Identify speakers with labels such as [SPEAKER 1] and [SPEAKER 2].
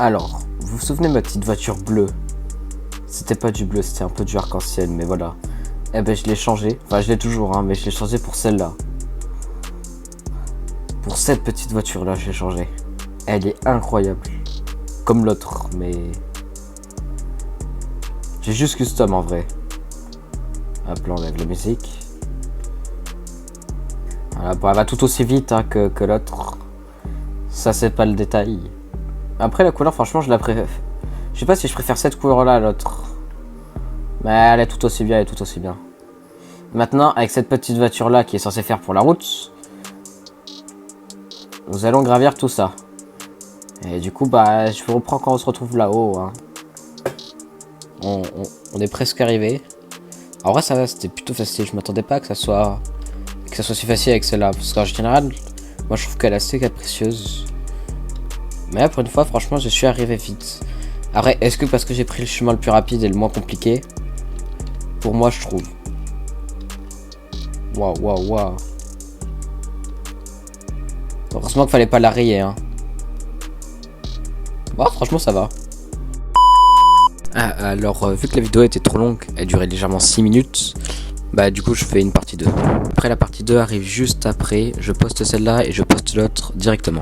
[SPEAKER 1] Alors, vous vous souvenez de ma petite voiture bleue? C'était pas du bleu, c'était un peu du arc-en-ciel, mais voilà. Eh ben je l'ai changé, enfin je l'ai toujours, hein, mais je l'ai changé pour celle-là. Pour cette petite voiture-là, je l'ai changé. Elle est incroyable. Comme l'autre, mais... J'ai juste custom en vrai. Hop là, on enlève la musique. Voilà, bon, elle va tout aussi vite hein, que l'autre. Ça, c'est pas le détail. Après, la couleur, franchement, je la préfère. Je sais pas si je préfère cette couleur-là à l'autre. Mais elle est tout aussi bien, elle est tout aussi bien. Maintenant, avec cette petite voiture-là qui est censée faire pour la route, nous allons gravir tout ça. Et du coup, bah, je vous reprends quand on se retrouve là-haut. Hein. On est presque arrivé. En vrai, ça va, c'était plutôt facile. Je m'attendais pas que ça soit si facile avec celle-là. Parce qu'en général, moi, je trouve qu'elle est assez capricieuse. Mais là, pour une fois, franchement, je suis arrivé vite. Après, est-ce que parce que j'ai pris le chemin le plus rapide et le moins compliqué? Pour moi, je trouve. Waouh, waouh, waouh. Heureusement qu'il fallait pas la rayer, hein. Bon, franchement, ça va. Ah, alors, vu que la vidéo était trop longue, elle durait légèrement 6 minutes, bah du coup je fais une partie 2. Après la partie 2 arrive juste après, je poste celle-là et je poste l'autre directement.